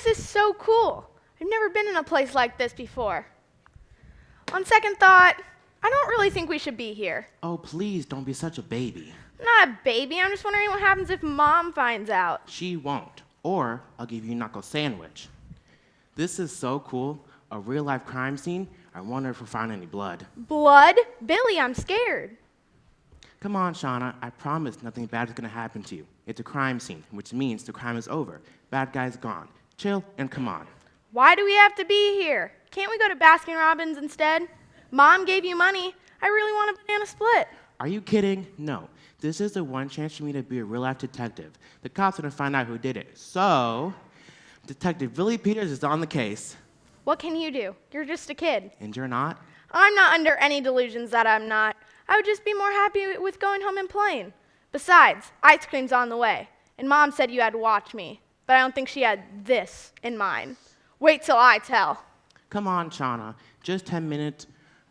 place is so cool. I've never been in a place like this before. On second thought, I don't really think we should be here. Oh, please don't be such a baby. I'm not a baby. I'm just wondering what happens if Mom finds out. She won't. Or I'll give you a knuckle sandwich. This is so cool. A real-life crime scene. I wonder if we found any blood. Blood? Billy, I'm scared. Come on, Shauna. I promise nothing bad is going to happen to you. It's a crime scene, which means the crime is over. Bad guy's gone. Chill and come on. Why do we have to be here? Can't we go to Baskin Robbins instead? Mom gave you money. I really want a banana split. Are you kidding? No. This is the one chance for me to be a real-life detective. The cops are going to find out who did it. So, Detective Billy Peters is on the case. What can you do? You're just a kid. And you're not? I'm not under any delusions that I'm not. I would just be more happy with going home and playing. Besides, ice cream's on the way. And Mom said you had to watch me. But I don't think she had this in mind. Wait till I tell. Come on, Shauna. Just 10 minutes.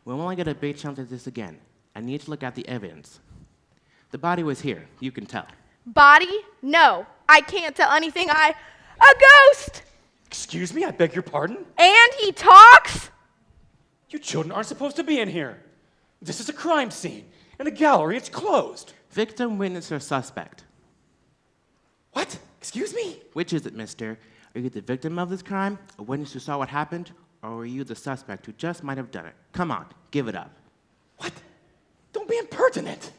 We'll only get a big chance at this again. I need to look at the evidence. The body was here. You can tell. Body? No. I can't tell anything. A ghost! Excuse me, I beg your pardon? And he talks? You children aren't supposed to be in here. This is a crime scene. In a gallery, it's closed. Victim, witness, or suspect? What? Excuse me? Which is it, mister? Are you the victim of this crime, a witness who saw what happened, or are you the suspect who just might have done it? Come on, give it up. What? Don't be impertinent.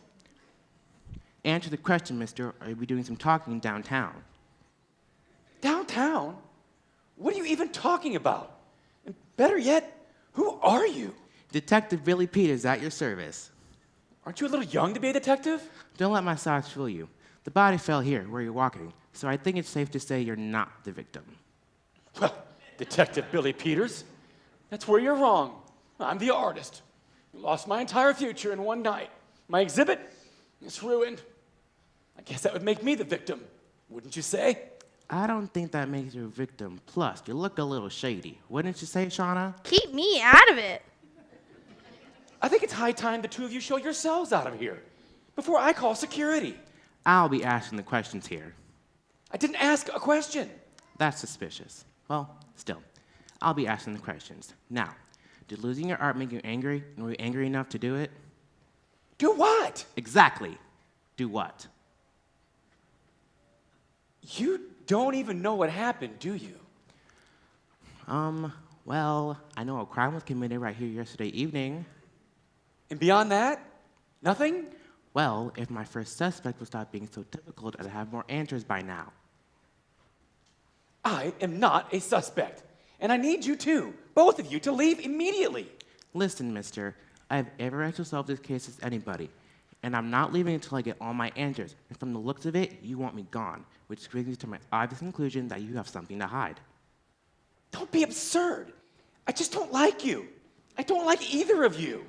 Answer the question, mister, or are we doing some talking downtown? Downtown? What are you even talking about? And better yet, who are you? Detective Billy Peters at your service. Aren't you a little young to be a detective? Don't let my size fool you. The body fell here, where you're walking, so I think it's safe to say you're not the victim. Well, Detective Billy Peters, that's where you're wrong. I'm the artist. I lost my entire future in one night. My exhibit is ruined. I guess that would make me the victim, wouldn't you say? I don't think that makes you a victim. Plus, you look a little shady. Wouldn't you say, Shauna? Keep me out of it. I think it's high time the two of you show yourselves out of here before I call security. I'll be asking the questions here. I didn't ask a question. That's suspicious. Well, still, I'll be asking the questions. Now, did losing your art make you angry, and were you angry enough to do it? Do what? Exactly. Do what? You don't even know what happened, do you? Well, I know a crime was committed right here yesterday evening. And beyond that, nothing? Well, if my first suspect would stop being so difficult, I'd have more answers by now. I am not a suspect. And I need you two, both of you, to leave immediately. Listen, mister, I have every right to solve this case as anybody, and I'm not leaving until I get all my answers. And from the looks of it, you want me gone, which brings me to my obvious conclusion that you have something to hide. Don't be absurd. I just don't like you. I don't like either of you.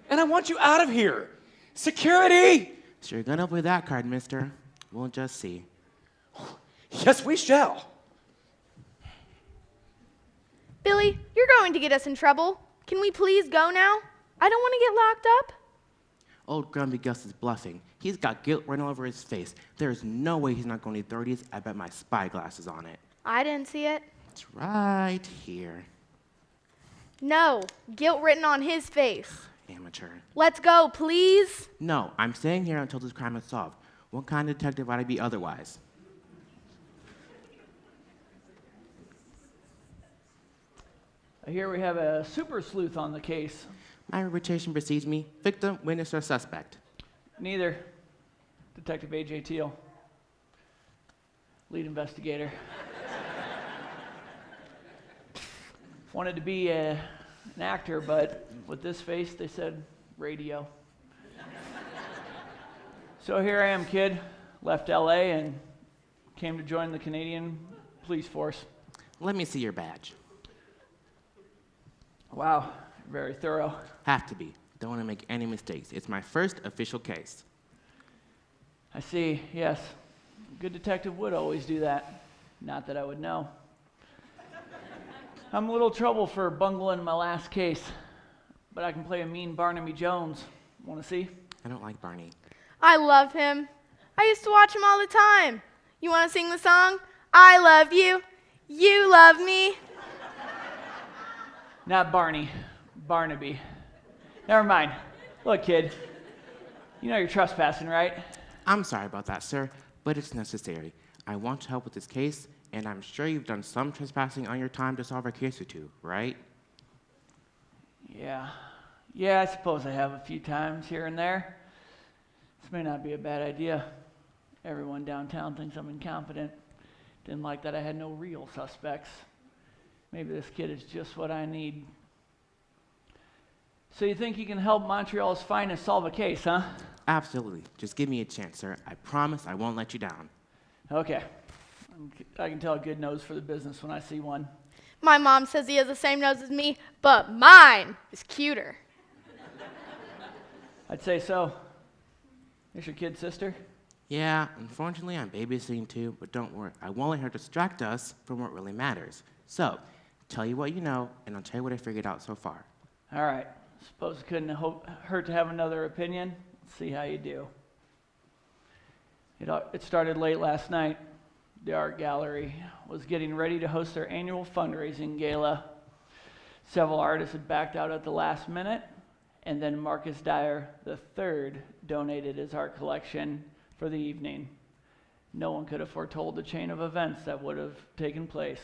And I want you out of here. Security! So you're gonna play that card, mister. We'll just see. Yes, we shall. Billy, you're going to get us in trouble. Can we please go now? I don't want to get locked up. Old Grumpy Gus is bluffing. He's got guilt written all over his face. There's no way he's not going to 30s. I bet my spy glasses on it. I didn't see it. It's right here. No, guilt written on his face. Amateur. Let's go, please. No, I'm staying here until this crime is solved. What kind of detective would I be otherwise? Here we have a super sleuth on the case. My reputation precedes me. Victim, witness, or suspect? Neither. Detective A.J. Teal. Lead investigator. Wanted to be an actor, but with this face, they said radio. So here I am, kid. Left L.A. and came to join the Canadian Police Force. Let me see your badge. Wow, very thorough. Have to be. Don't want to make any mistakes. It's my first official case. I see, yes. A good detective would always do that. Not that I would know. I'm a little trouble for bungling my last case, but I can play a mean Barnaby Jones. Want to see? I don't like Barney. I love him. I used to watch him all the time. You want to sing the song? I love you. You love me? Not Barney, Barnaby. Never mind. Look, kid, you know you're trespassing, right? I'm sorry about that, sir, but it's necessary. I want to help with this case, and I'm sure you've done some trespassing on your time to solve a case or two, right? Yeah. Yeah, I suppose I have a few times here and there. This may not be a bad idea. Everyone downtown thinks I'm incompetent. Didn't like that I had no real suspects. Maybe this kid is just what I need. So you think you can help Montreal's finest solve a case, huh? Absolutely. Just give me a chance, sir. I promise I won't let you down. Okay. I can tell a good nose for the business when I see one. My mom says he has the same nose as me, but mine is cuter. I'd say so. Is your kid's sister? Yeah, unfortunately, I'm babysitting too, but don't worry. I won't let her distract us from what really matters. So, tell you what you know, and I'll tell you what I figured out so far. All right. Suppose it couldn't hurt to have another opinion. Let's see how you do. It started late last night. The art gallery was getting ready to host their annual fundraising gala. Several artists had backed out at the last minute, and then Marcus Dyer III donated his art collection for the evening. No one could have foretold the chain of events that would have taken place.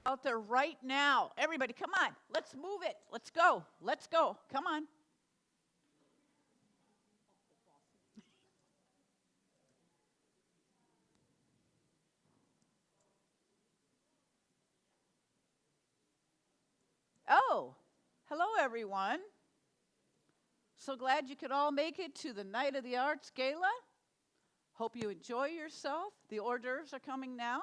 Out there right now. Everybody, come on. Let's move it. Let's go. Let's go. Come on. Oh, hello, everyone. So glad you could all make it to the Night of the Arts Gala. Hope you enjoy yourself. The hors d'oeuvres are coming now.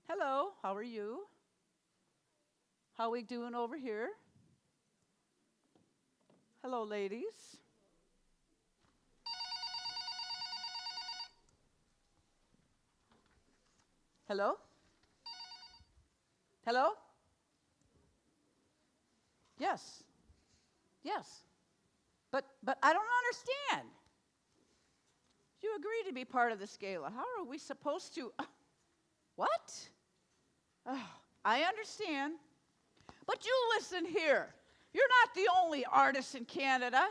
Hello, how are you? How we doing over here? Hello, ladies. Hello? Hello? Yes. Yes. But I don't understand. You agreed to be part of this gala. How are we supposed to? What? Oh, I understand. But you listen here. You're not the only artist in Canada.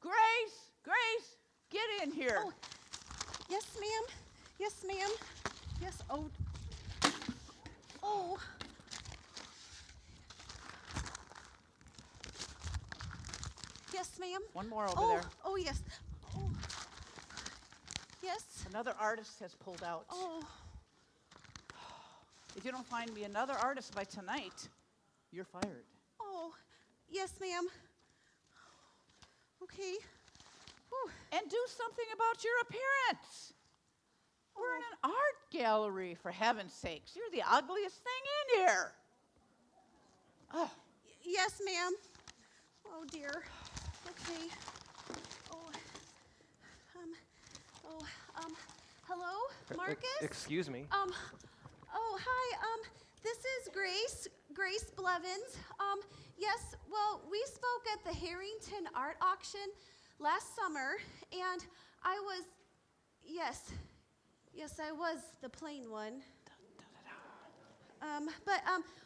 Grace, get in here. Oh, yes, ma'am. Yes, ma'am. Yes, oh. Oh. Yes, ma'am. One more over there. Oh, yes. Oh. Yes. Another artist has pulled out. Oh. If you don't find me another artist by tonight, you're fired. Oh. Yes, ma'am. Okay. Whew. And do something about your appearance. We're in an art gallery, for heaven's sakes. You're the ugliest thing in here. Oh, Yes, ma'am. Oh, dear. Okay. Oh. Hello, Marcus? Excuse me. Oh, hi. This is Grace Blevins. Yes, well, we spoke at the Harrington Art Auction last summer, and I was, yes, I was the plain one.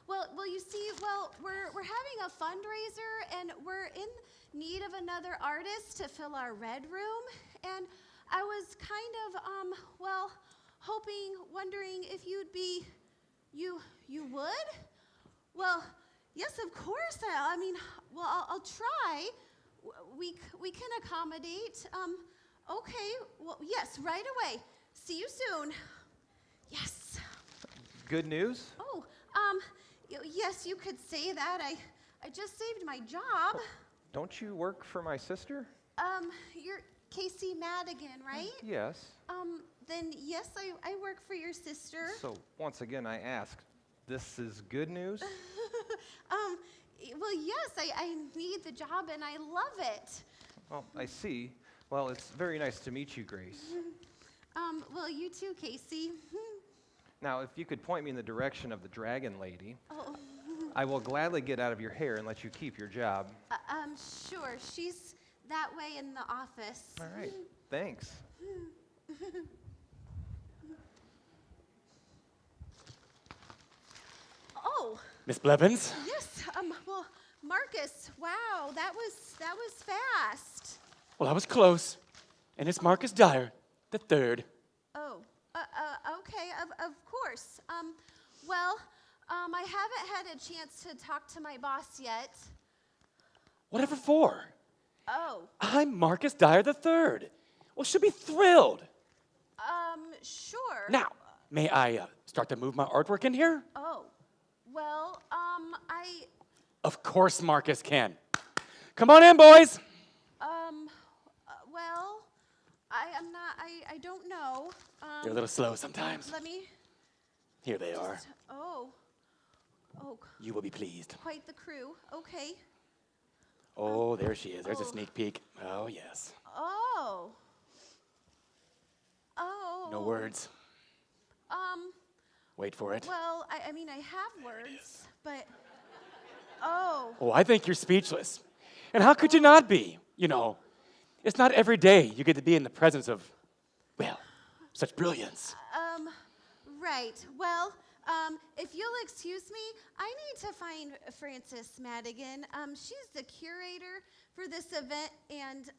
Well, you see, we're having a fundraiser, and we're in need of another artist to fill our red room, and I was kind of, wondering if you'd be, you would? Well, yes, of course. I'll try. We can accommodate. Okay. Well, yes, right away. See you soon. Yes. Good news? Oh, yes, you could say that. I just saved my job. Don't you work for my sister? You're Casey Madigan, right? Yes. Then yes, I work for your sister. So once again, I ask, this is good news? Well, yes, I need the job and I love it. Well, I see. Well, it's very nice to meet you, Grace. Well, you too, Casey. Now, if you could point me in the direction of the Dragon Lady, Oh, I will gladly get out of your hair and let you keep your job. sure. She's that way in the office. All right, thanks. Oh, Miss Blevins? yes. Well, Marcus, wow, that was fast. Well, I was close. And it's Marcus Dyer, the third. Oh, okay, of course. Well, I haven't had a chance to talk to my boss yet. Whatever for? Oh, I'm Marcus Dyer the third. Well, she'll be thrilled. sure. Now, may I start to move my artwork in here? Oh, well, Of course Marcus can. Come on in, boys. well, I don't know. They're a little slow sometimes. Let me, Here they are. oh, You will be pleased. quite the crew. Okay. Oh, there she is. There's a Oh. sneak peek. Oh, yes. Oh. Oh. No words. Wait for it. Well, I mean, I have words, but, oh. Oh, I think you're speechless. And how could you not be? You know, it's not every day you get to be in the presence of, well, such brilliance. Right. Well, if you'll excuse me, I need to find Frances Madigan. She's the curator for this event, and,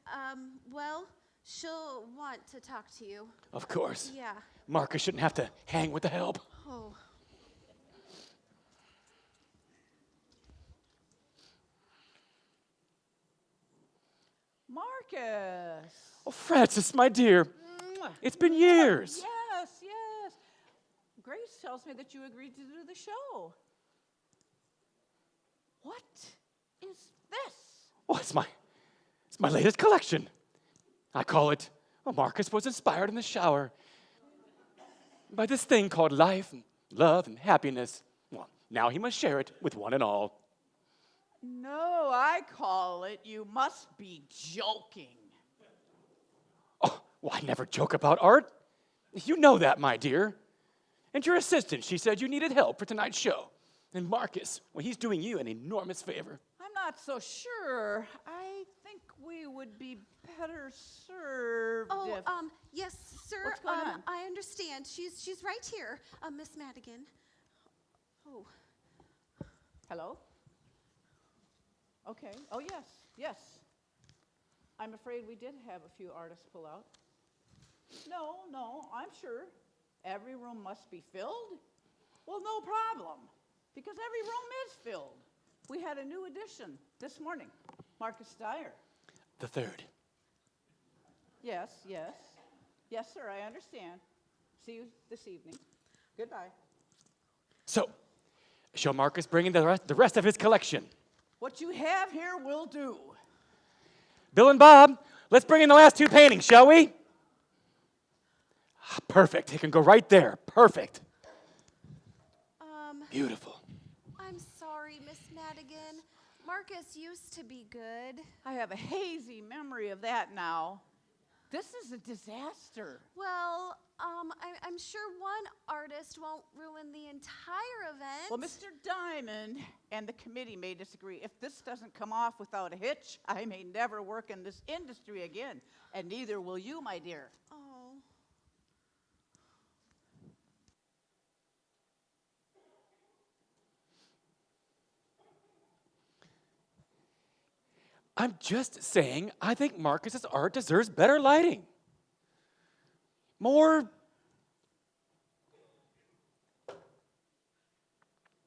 well, she'll want to talk to you. Of course. Yeah. Marcus shouldn't have to hang with the help. Oh. Marcus. Oh, Francis, my dear, Mwah. it's been years. Yes, yes. Grace tells me that you agreed to do the show. What is this? Oh, it's my latest collection. I call it, well, Marcus was inspired in the shower by this thing called life and love and happiness. Well, now he must share it with one and all. No, I call it you must be joking. Oh, well, I never joke about art. You know that, my dear. And your assistant, she said you needed help for tonight's show. And Marcus, well, he's doing you an enormous favor. I'm not so sure. I think we would be better served Oh, if... yes, sir. What's going on? I understand. She's right here, Miss Madigan. Oh. Hello? Okay. Oh, yes, yes. I'm afraid we did have a few artists pull out. No, I'm sure. Every room must be filled? Well, no problem, because every room is filled. We had a new addition this morning, Marcus Dyer. The third. Yes. Yes, sir, I understand. See you this evening. Goodbye. So, shall Marcus bring in the rest of his collection? What you have here will do. Bill and Bob, let's bring in the last two paintings, shall we? Perfect. It can go right there. Perfect. Beautiful. I'm sorry, Miss Madigan. Marcus used to be good. I have a hazy memory of that now. This is a disaster. Well, I'm sure one artist won't ruin the entire event. Well, Mr. Diamond and the committee may disagree. If this doesn't come off without a hitch, I may never work in this industry again, and neither will you, my dear. Oh. I'm just saying, I think Marcus's art deserves better lighting. More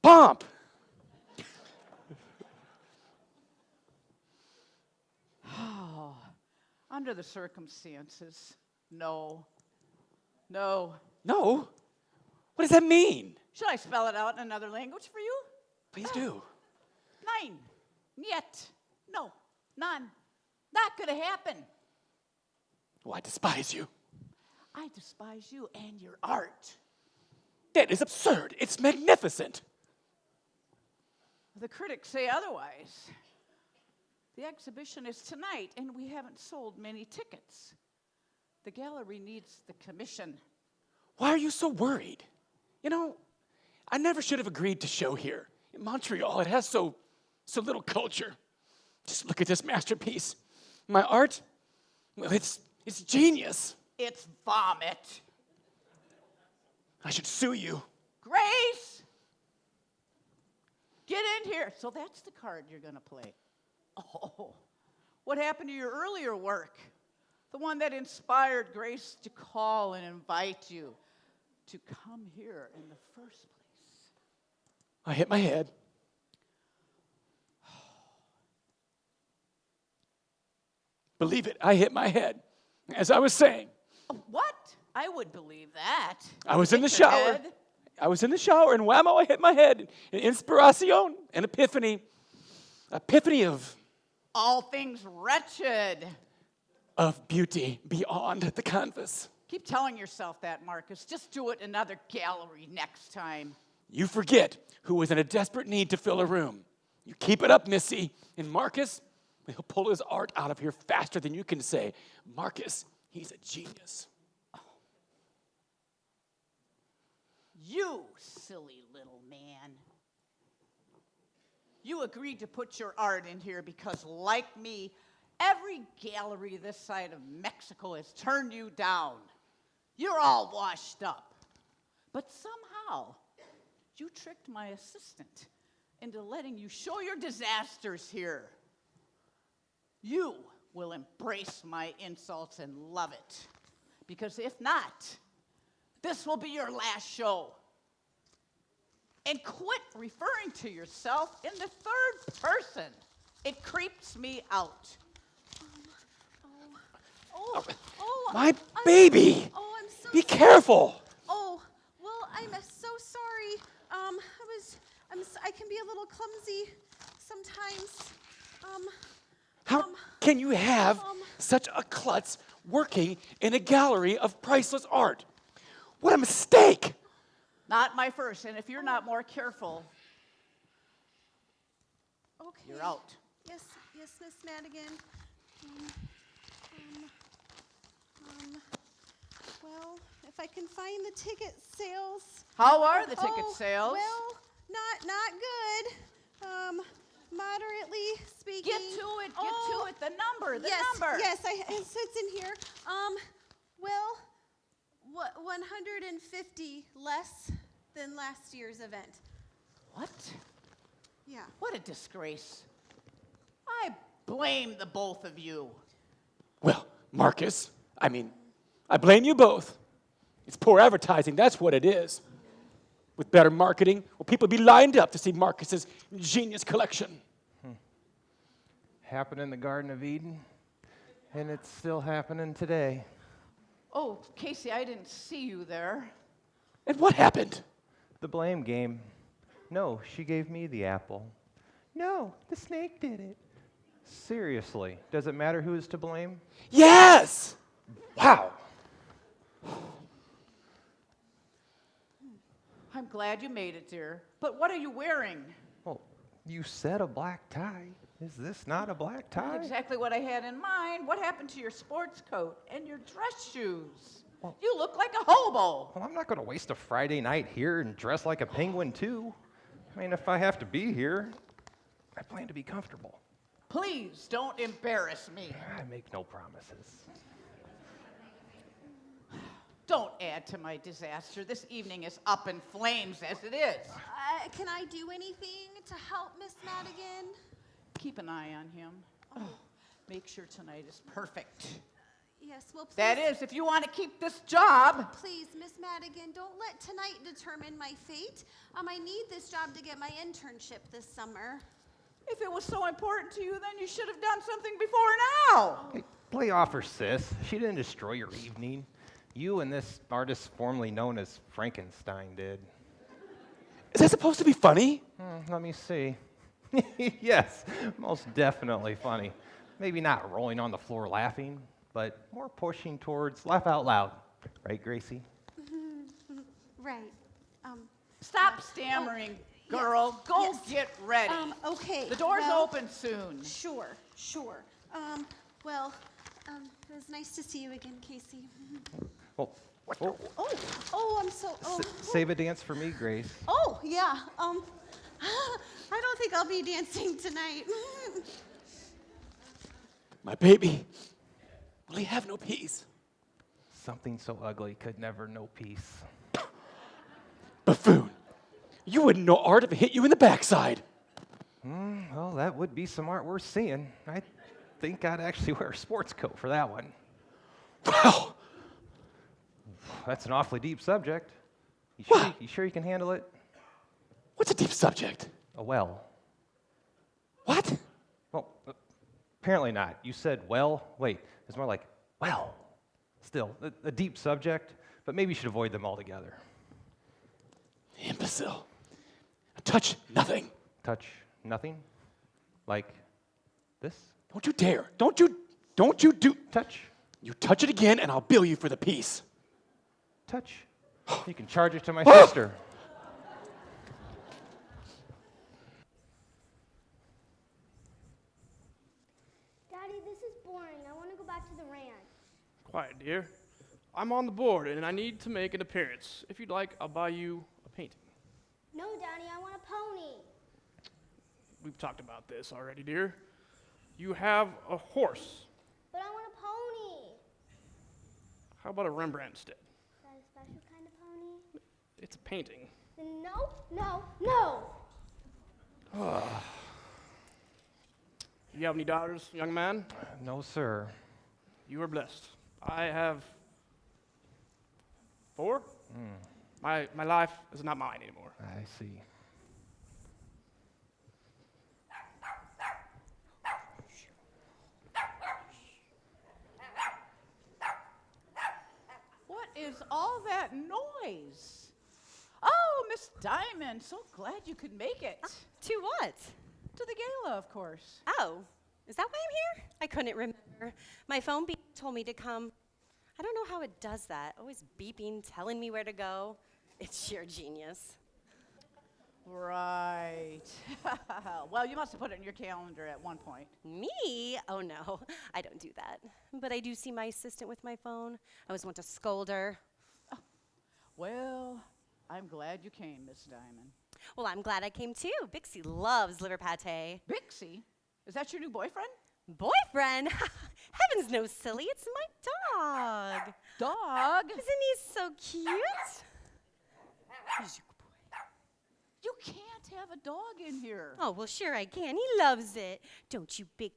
pomp. Oh, under the circumstances, no. No. No? What does that mean? Should I spell it out in another language for you? Please do. Nein. Niet. No. None. Not gonna happen. Oh, I despise you. I despise you and your art. That is absurd. It's magnificent. The critics say otherwise. The exhibition is tonight, and we haven't sold many tickets. The gallery needs the commission. Why are you so worried? You know, I never should have agreed to show here. In Montreal, it has so little culture. Just look at this masterpiece. My art? Well, it's genius. It's vomit. I should sue you. Grace! Get in here. So that's the card you're going to play. Oh, what happened to your earlier work? The one that inspired Grace to call and invite you to come here in the first place. I hit my head. Believe it, I hit my head. As I was saying, What? I would believe that. I was in the Hit your shower. head? I was in the shower, and whammo, I hit my head. An inspiración, an epiphany. Epiphany of All things wretched. beauty beyond the canvas. Keep telling yourself that, Marcus. Just do it in another gallery next time. You forget who was in a desperate need to fill a room. You keep it up, Missy. And Marcus, he'll pull his art out of here faster than you can say. Marcus, he's a genius. You silly little man. You agreed to put your art in here because, like me, every gallery this side of Mexico has turned you down. You're all washed up. But somehow, you tricked my assistant into letting you show your disasters here. You will embrace my insults and love it. Because if not, this will be your last show. And quit referring to yourself in the third person. It creeps me out. My I'm- baby! Oh, I'm so Be sorry. careful! Oh, well, I'm so sorry. I can be a little clumsy sometimes. How can you have such a klutz working in a gallery of priceless art? What a mistake! Not my first, and if you're not more careful, Okay. you're out. Yes, Miss Madigan. Well, if I can find the ticket sales. How are the ticket Oh, sales? Well, not good. Moderately speaking. Get to it, the number, the yes, number. Yes, it's in here. Well, 150 less than last year's event. What? Yeah. What a disgrace. I blame the both of you. Well, Marcus, I blame you both. It's poor advertising, that's what it is. With better marketing, will people be lined up to see Marcus's genius collection? Happened in the Garden of Eden, and it's still happening today. Oh, Casey, I didn't see you there. And what happened? The blame game. No, she gave me the apple. No, the snake did it. Seriously, does it matter who is to blame? Yes! Wow. I'm glad you made it, dear. But what are you wearing? Well, you said a black tie. Is this not a black tie? Not exactly what I had in mind. What happened to your sports coat and your dress shoes? You look like a hobo. Well, I'm not going to waste a Friday night here and dress like a penguin, too. I mean, if I have to be here, I plan to be comfortable. Please don't embarrass me. I make no promises. Don't add to my disaster. This evening is up in flames as it is. Can I do anything to help Miss Madigan? Keep an eye on him. Oh, make sure tonight is perfect. Yes, well, please. That is, if you want to keep this job. Please, Miss Madigan, don't let tonight determine my fate. I need this job to get my internship this summer. If it was so important to you, then you should have done something before now. Hey, play off her, sis. She didn't destroy your evening. You and this artist formerly known as Frankenstein did. Is that supposed to be funny? Let me see. Yes, most definitely funny. Maybe not rolling on the floor laughing, but more pushing towards laugh out loud. Right, Gracie? Right. Stop stammering, girl. Go yes. get ready. Okay. The door's well, open soon. Sure. It was nice to see you again, Casey. Oh, I'm so. save a dance for me, Grace. Oh, yeah. I don't think I'll be dancing tonight. My baby, will he have no peace? Something so ugly could never know peace. Buffoon, you wouldn't know art if it hit you in the backside. Well, that would be some art worth seeing. I think I'd actually wear a sports coat for that one. Wow, That's an awfully deep subject. What? You sure you can handle it? what's a deep subject? A well. What? Well, apparently not. You said well. Wait, it's more like well. Still, a deep subject, but maybe you should avoid them altogether. Imbecile. Touch nothing. Touch nothing? Like this? Don't you dare. Don't you do. Touch? You touch it again and I'll bill you for the piece. Touch. You can charge it to my sister. Daddy, this is boring. I want to go back to the ranch. Quiet, dear. I'm on the board, and I need to make an appearance. If you'd like, I'll buy you a painting. No, Daddy, I want a pony. We've talked about this already, dear. You have a horse. But I want a pony. How about a Rembrandt instead? Is that a special kind of pony? It's a painting. Then no, no, no. You have any daughters, young man? No, sir. You are blessed. I have 4. My life is not mine anymore. I see. What is all that noise? Oh, Miss Diamond, so glad you could make it. To what? To the gala, of course. Oh, is that why I'm here? I couldn't remember. My phone told me to come. I don't know how it does that. Always beeping, telling me where to go. It's sheer genius. Right. Well, you must have put it in your calendar at one point. Me? Oh no, I don't do that. But I do see my assistant with my phone. I always want to scold her. Well, I'm glad you came, Miss Diamond. Well, I'm glad I came too. Bixie loves liver pate. Bixie? Is that your new boyfriend? Boyfriend? Heavens no, silly. It's my dog. Dog? Isn't he so cute? You can't have a dog in here. Oh, well, sure I can. He loves it. Don't you, big,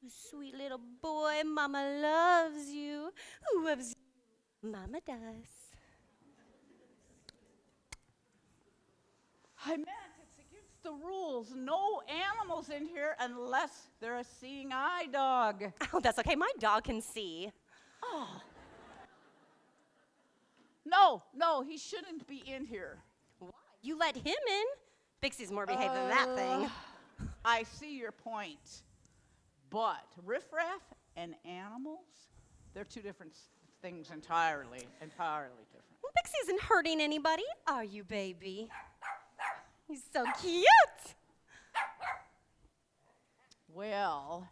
sweet little boy? Mama loves you. Who loves you? Mama does. I meant it's against the rules. No animals in here unless they're a seeing eye dog. Oh, that's okay. My dog can see. No, he shouldn't be in here. Why? You let him in? Bixie's more behaved than that thing. I see your point. But riffraff and animals, they're two different things entirely different. Well, Bixie isn't hurting anybody, are you, baby? He's so cute. Well,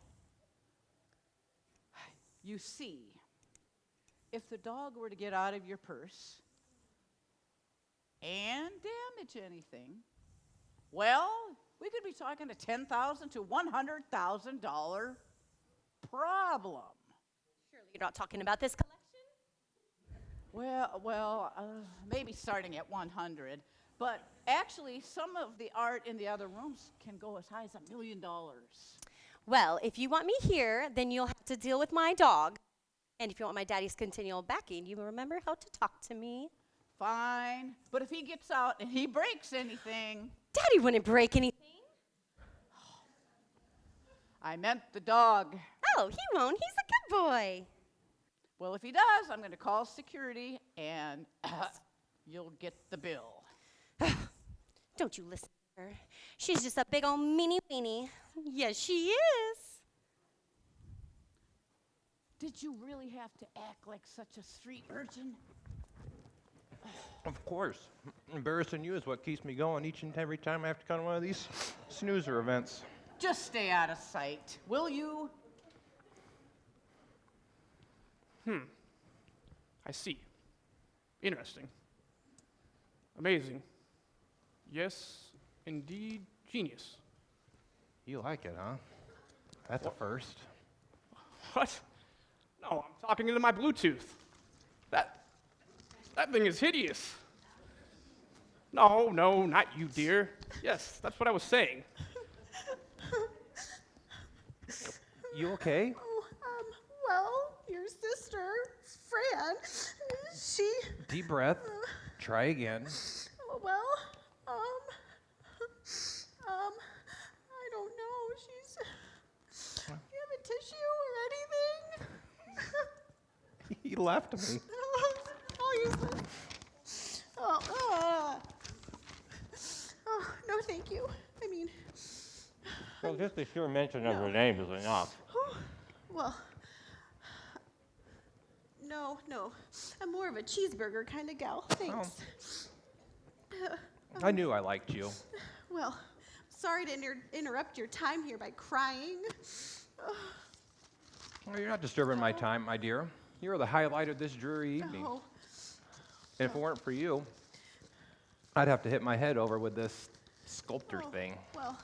you see, if the dog were to get out of your purse and damage anything, well, we could be talking a $10,000 to $100,000 problem. Surely you're not talking about this collection? Well, maybe starting at 100, but actually some of the art in the other rooms can go as high as $1 million. Well, if you want me here, then you'll have to deal with my dog. And if you want my daddy's continual backing, you remember how to talk to me. Fine, but if he gets out and he breaks anything, Daddy wouldn't break anything. I meant the dog. Oh, he won't. He's a good boy. Well, if he does, I'm going to call security and you'll get the bill. Don't you listen to her. She's just a big old meanie weenie. Yes, she is. Did you really have to act like such a street urchin? Of course. Embarrassing you is what keeps me going each and every time I have to come to one of these snoozer events. Just stay out of sight, will you? I see. Interesting. Amazing. Yes, indeed, genius. You like it, huh? That's a first. What? No, I'm talking into my Bluetooth. That thing is hideous. No, not you, dear. Yes, that's what I was saying. You okay? Oh, well, your sister, Fran, she, Deep breath. Try again. well, I don't know. You have a tissue or anything? He left me. I'll use this. Oh, no, thank you. I mean, Well, just the sheer mention of her name is enough. well, no. I'm more of a cheeseburger kind of gal. Thanks. I knew I liked you. Well, sorry to interrupt your time here by crying. Well, you're not disturbing my time, my dear. You're the highlight of this dreary evening. Oh, And if it weren't for you, I'd have to hit my head over with this sculptor oh, thing. well,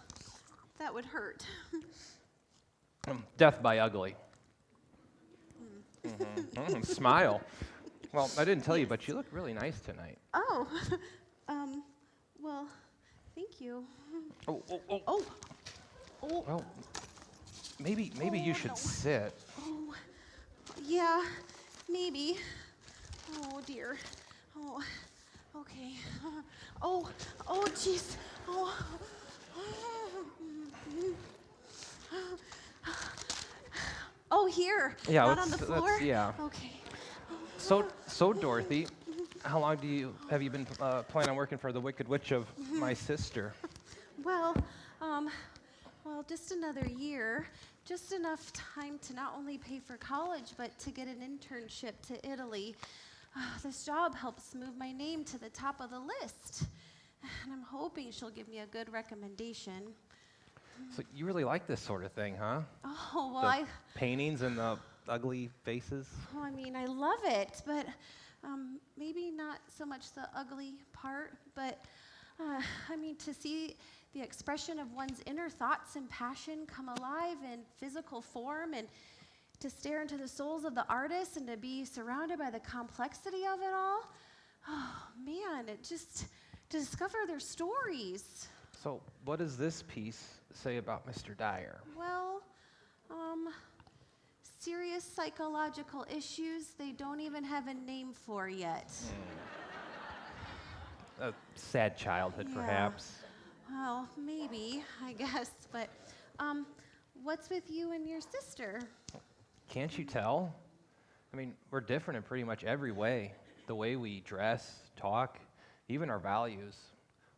that would hurt. Death by ugly. Smile. Well, I didn't tell you, but you look really nice tonight. Oh, well, thank you. Oh. Oh, Well, maybe you should no. sit. oh, yeah, maybe. Oh, dear. Oh, okay. Oh, jeez. Oh. Oh, here. Yeah, Not on the let's- floor. yeah. Okay. So Dorothy, how long have you been planning on working for the Wicked Witch of my sister? Well, just another year. Just enough time to not only pay for college, but to get an internship to Italy. This job helps move my name to the top of the list. And I'm hoping she'll give me a good recommendation. So you really like this sort of thing, huh? Oh, well, The paintings and the ugly faces. I mean, I love it, but maybe not so much the ugly part, but I mean, to see the expression of one's inner thoughts and passion come alive in physical form, and to stare into the souls of the artists and to be surrounded by the complexity of it all. Oh, man, it just to discover their stories. So what does this piece say about Mr. Dyer? Well, serious psychological issues they don't even have a name for yet. A sad childhood, Yeah. perhaps. Well, maybe, I guess, but what's with you and your sister? Can't you tell? I mean, we're different in pretty much every way. The way we dress, talk, even our values.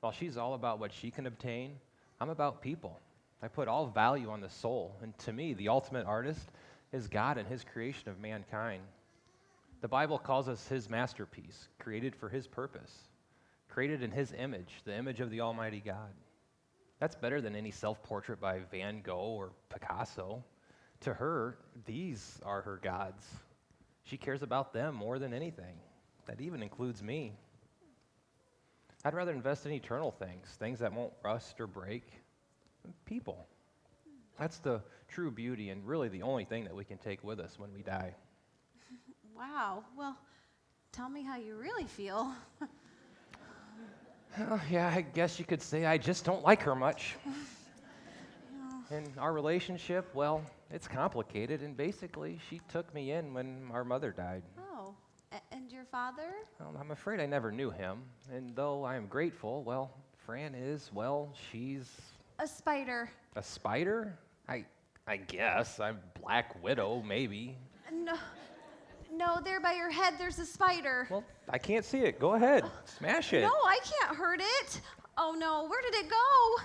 While she's all about what she can obtain, I'm about people. I put all value on the soul, and to me, the ultimate artist is God and his creation of mankind. The Bible calls us his masterpiece, created for his purpose, created in his image, the image of the Almighty God. That's better than any self-portrait by Van Gogh or Picasso. To her, these are her gods. She cares about them more than anything. That even includes me. I'd rather invest in eternal things that won't rust or break. People. That's the true beauty and really the only thing that we can take with us when we die. Wow, well, tell me how you really feel. Well, yeah, I guess you could say I just don't like her much. And our relationship, well, it's complicated, and basically she took me in when our mother died. Oh, and your father? Well, I'm afraid I never knew him, and though I am grateful, well, Fran is, well, she's A spider. a spider? I guess. I'm Black Widow, maybe. No, there by your head, there's a spider. Well, I can't see it. Go ahead. Smash it. No, I can't hurt it. Oh no, where did it go?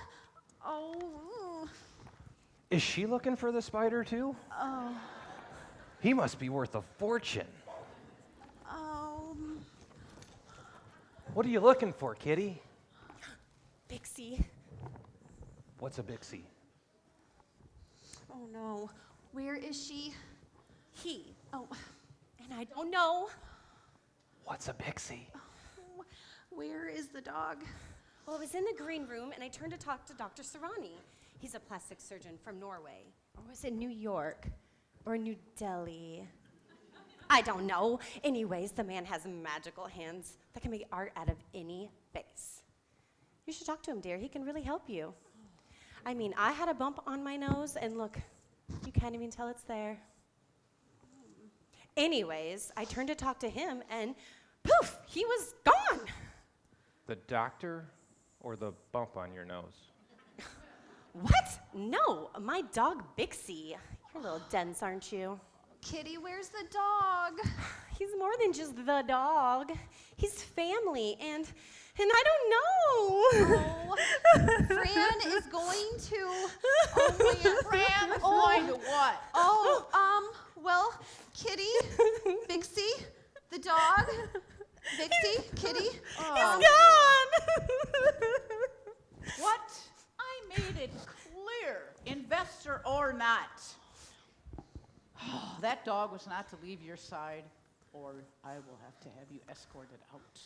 Oh. Is she looking for the spider too? Oh. He must be worth a fortune. What are you looking for, kitty? Bixie. What's a Bixie? Oh no. Where is she? He. Oh. And I don't know. What's a Bixie? Where is the dog? Well, I was in the green room and I turned to talk to Dr. Serrani. He's a plastic surgeon from Norway. Or was it New York? or New Delhi? I don't know. Anyways, the man has magical hands that can make art out of any face. You should talk to him, dear. He can really help you. I mean, I had a bump on my nose, and look, you can't even tell it's there. Anyways, I turned to talk to him, and poof, he was gone. The doctor or the bump on your nose? What? No, my dog Bixie. You're a little dense, aren't you? Kitty, where's the dog? He's more than just the dog. He's family, and I don't know. Oh, Fran is going to. Oh, man. Fran is going to what? Oh, well, Kitty, Bixie, the dog, Bixie, Kitty. He's gone. What? I made it clear, investor or not. That dog was not to leave your side, or I will have to have you escorted out.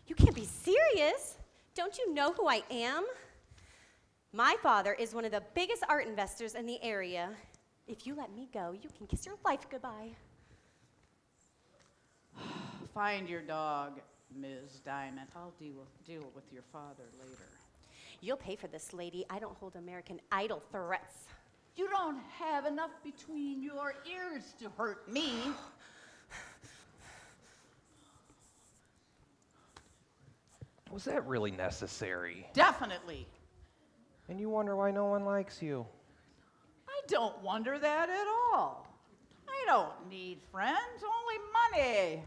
You can't be serious. Don't you know who I am? My father is one of the biggest art investors in the area. If you let me go, you can kiss your life goodbye. Find your dog, Ms. Diamond. I'll deal with your father later. You'll pay for this, lady. I don't hold American Idol threats. You don't have enough between your ears to hurt me. Was that really necessary? Definitely. And you wonder why no one likes you? I don't wonder that at all. I don't need friends, only money.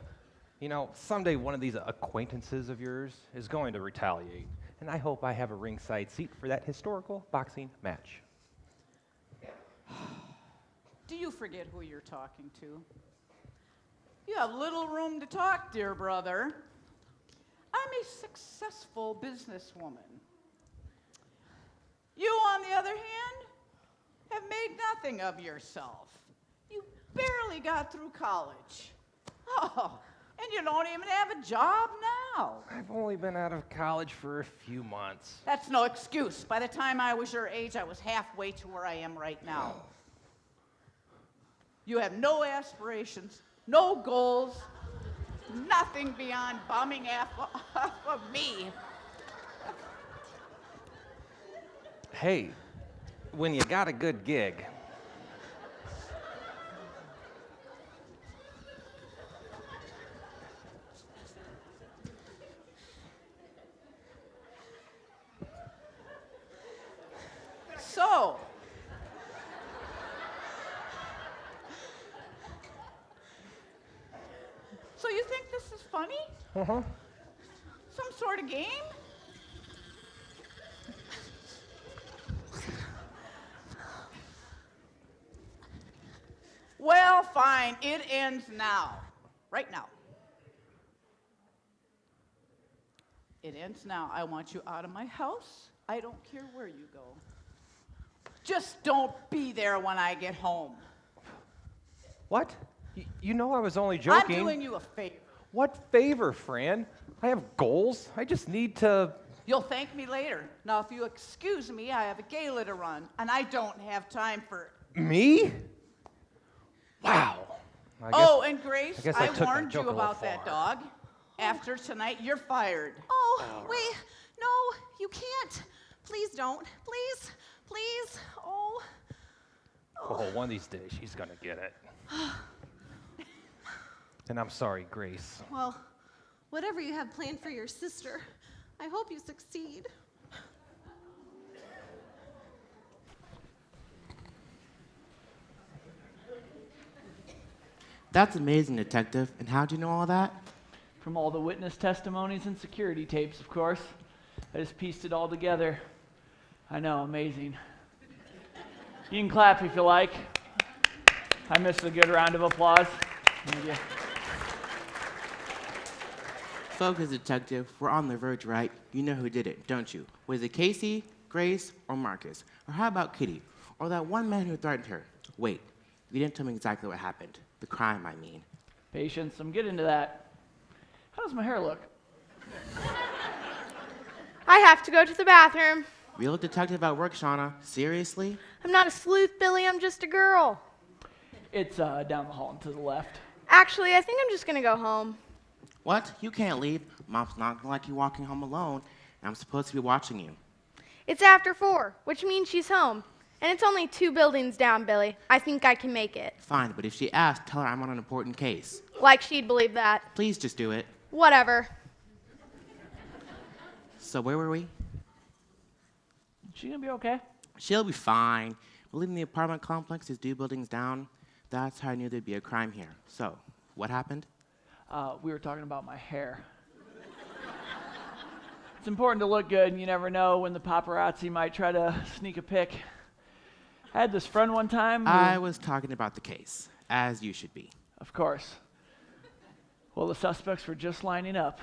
You know, someday one of these acquaintances of yours is going to retaliate, and I hope I have a ringside seat for that historical boxing match. Do you forget who you're talking to? You have little room to talk, dear brother. I'm a successful businesswoman. You, on the other hand, have made nothing of yourself. You barely got through college. Oh, and you don't even have a job now. I've only been out of college for a few months. That's no excuse. By the time I was your age, I was halfway to where I am right now. You have no aspirations, no goals, nothing beyond bumming off of me. Hey, when you got a good gig, So you think this is funny? Uh-huh. Some sort of game? Well, fine. It ends now. Right now. It ends now. I want you out of my house. I don't care where you go. Just don't be there when I get home. What? You know I was only joking. I'm doing you a favor. What favor, Fran? I have goals. I just need to... You'll thank me later. Now, if you excuse me, I have a gala to run, and I don't have time for... Me? Wow. And Grace, I took that warned joke you a little about that far. dog. After tonight, you're fired. Oh, wait. No, you can't. Please don't. Please. Please. Oh. Oh, one of these days she's gonna get it. And I'm sorry, Grace. Well, whatever you have planned for your sister, I hope you succeed. That's amazing, Detective. And how'd you know all that? From all the witness testimonies and security tapes, of course. I just pieced it all together. I know, amazing. You can clap if you like. I missed a good round of applause. Thank you. Focus, Detective. We're on the verge, right? You know who did it, don't you? Was it Casey, Grace, or Marcus? Or how about Kitty? Or that one man who threatened her? Wait, you didn't tell me exactly what happened. The crime, I mean. Patience, I'm getting to that. How does my hair look? I have to go to the bathroom. Real detective at work, Shauna. Seriously? I'm not a sleuth, Billy. I'm just a girl. It's down the hall and to the left. Actually, I think I'm just gonna go home. What? You can't leave. Mom's not gonna like you walking home alone, and I'm supposed to be watching you. It's after 4, which means she's home. And it's only 2 buildings down, Billy. I think I can make it. Fine, but if she asks, tell her I'm on an important case. Like she'd believe that. Please just do it. Whatever. So where were we? She gonna be okay? She'll be fine. We're leaving the apartment complex, there's 2 buildings down. That's how I knew there'd be a crime here. So, what happened? We were talking about my hair. It's important to look good, and you never know when the paparazzi might try to sneak a pic. I had this friend one time. I was talking about the case, as you should be. Of course. Well, the suspects were just lining up.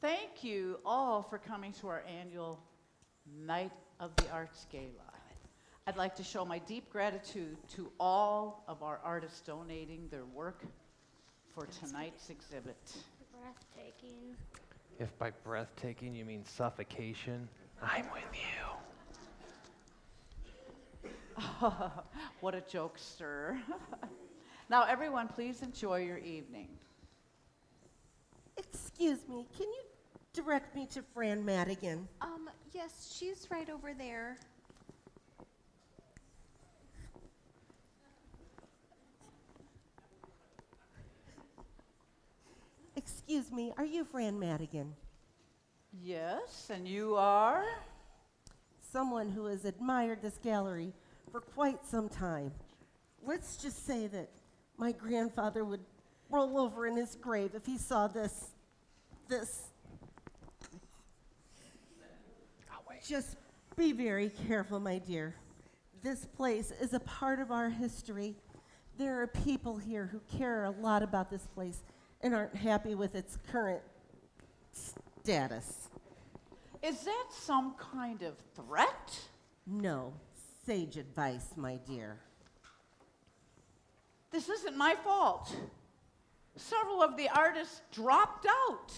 Thank you all for coming to our annual Night of the Arts Gala. I'd like to show my deep gratitude to all of our artists donating their work for tonight's exhibit. Breathtaking. If by breathtaking you mean suffocation, I'm with you. What a jokester. Now, everyone, please enjoy your evening. Excuse me, can you direct me to Fran Madigan? Yes, she's right over there. Excuse me, are you Fran Madigan? Yes, and you are? Someone who has admired this gallery for quite some time. Let's just say that my grandfather would roll over in his grave if he saw this. Just be very careful, my dear. This place is a part of our history. There are people here who care a lot about this place and aren't happy with its current status. Is that some kind of threat? No, sage advice, my dear. This isn't my fault. Several of the artists dropped out.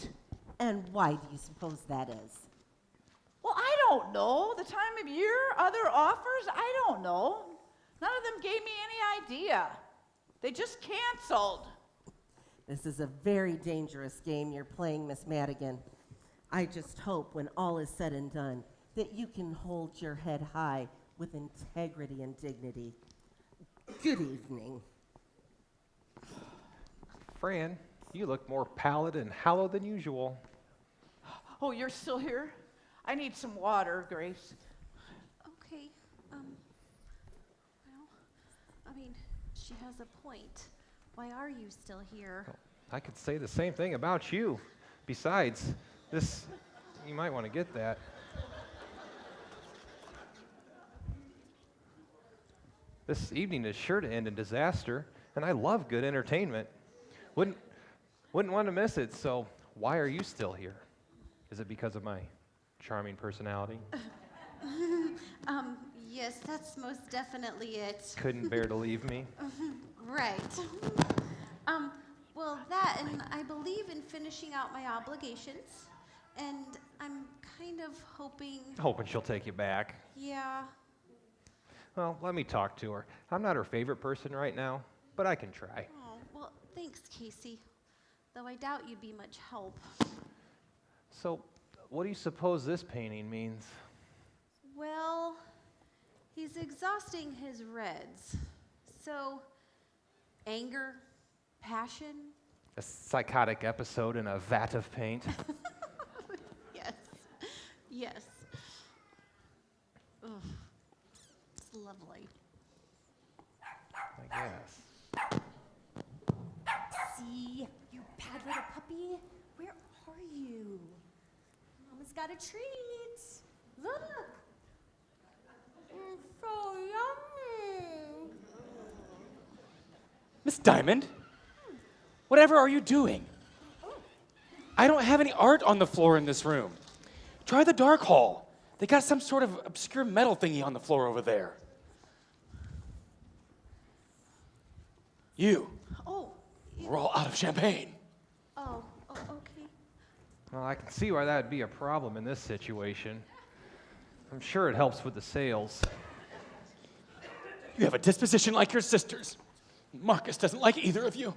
And why do you suppose that is? Well, I don't know. The time of year, other offers, I don't know. None of them gave me any idea. They just canceled. This is a very dangerous game you're playing, Miss Madigan. I just hope when all is said and done that you can hold your head high with integrity and dignity. Good evening. Fran, you look more pallid and hollow than usual. Oh, you're still here? I need some water, Grace. Okay, well, I mean, she has a point. Why are you still here? I could say the same thing about you. Besides, you might want to get that. This evening is sure to end in disaster, and I love good entertainment. Wouldn't want to miss it, so why are you still here? Is it because of my charming personality? Yes, that's most definitely it. Couldn't bear to leave me? Right. Well, that, and I believe in finishing out my obligations, and I'm kind of hoping, Hoping she'll take you back. yeah. Well, let me talk to her. I'm not her favorite person right now, but I can try. Oh, well, thanks, Casey. Though I doubt you'd be much help. So, what do you suppose this painting means? Well, he's exhausting his reds. So, anger, passion, A psychotic episode in a vat of paint? yes, yes. Ugh. It's lovely. I guess. See, you bad little puppy. Where are you? Mama's got a treat. Look. It's so yummy. Miss Diamond, whatever are you doing? I don't have any art on the floor in this room. Try the dark hall. They got some sort of obscure metal thingy on the floor over there. Oh, We're all out of champagne. Oh, okay. Well, I can see why that would be a problem in this situation. I'm sure it helps with the sales. You have a disposition like your sister's. Marcus doesn't like either of you.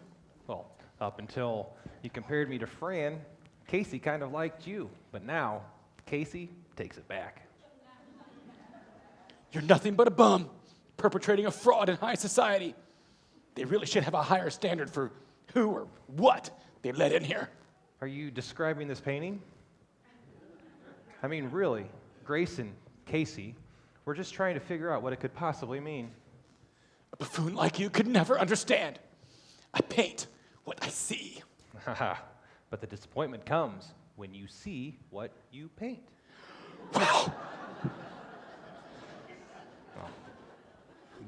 Well, up until you compared me to Fran, Casey kind of liked you. But now, Casey takes it back. You're nothing but a bum, perpetrating a fraud in high society. They really should have a higher standard for who or what they let in here. Are you describing this painting? I mean, really, Grace and Casey, we're just trying to figure out what it could possibly mean. A buffoon like you could never understand. I paint what I see. Haha, but the disappointment comes when you see what you paint. Well,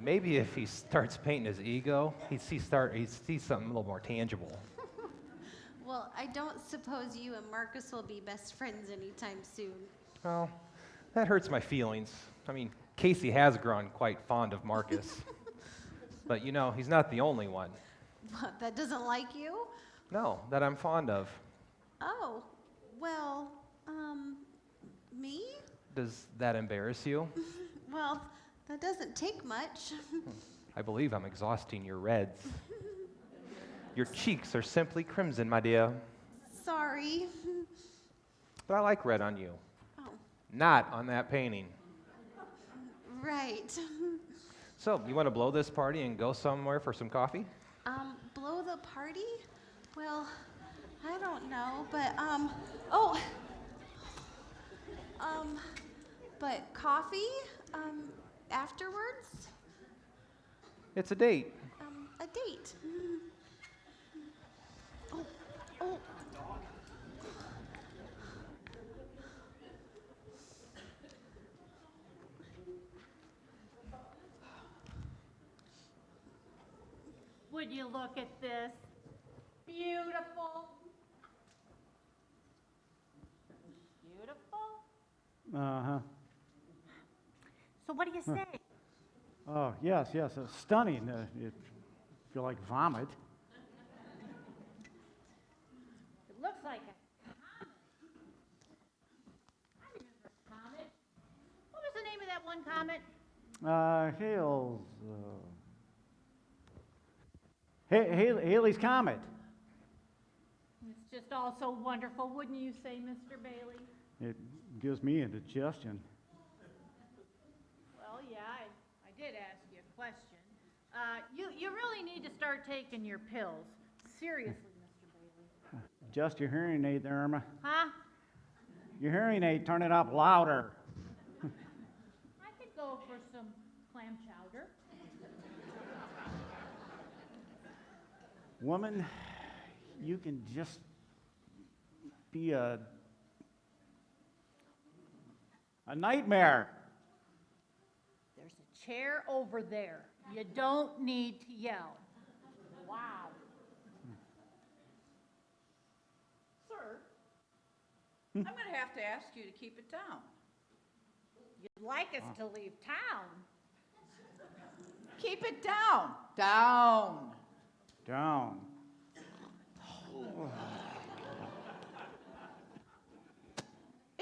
Maybe if he starts painting his ego, he sees something a little more tangible. Well, I don't suppose you and Marcus will be best friends anytime soon. Well, that hurts my feelings. I mean, Casey has grown quite fond of Marcus. But you know, he's not the only one. What, that doesn't like you? No, that I'm fond of. Oh, well, me? Does that embarrass you? Well, that doesn't take much. I believe I'm exhausting your reds. Your cheeks are simply crimson, my dear. Sorry. But I like red on you. Oh, Not on that painting. right. So, you want to blow this party and go somewhere for some coffee? Blow the party? Well, I don't know, but, but coffee? Afterwards? It's a date. A date. Oh. Would you look at this? Beautiful. Beautiful. Uh-huh. So what do you say? Oh, yes, it's stunning. You feel like vomit. It looks like a comet. I remember a comet. What was the name of that one comet? Haley's Comet. It's just all so wonderful, wouldn't you say, Mr. Bailey? It gives me indigestion. Well, yeah, I did ask you a question. You really need to start taking your pills. Seriously, Mr. Bailey. Adjust your hearing aid there, Irma. Huh? Your hearing aid, turn it up louder. I could go for some clam chowder. Woman, you can just be a nightmare. There's a chair over there. You don't need to yell. Wow. Sir, I'm going to have to ask you to keep it down. You'd like us to leave town. Keep it down. Down. Down.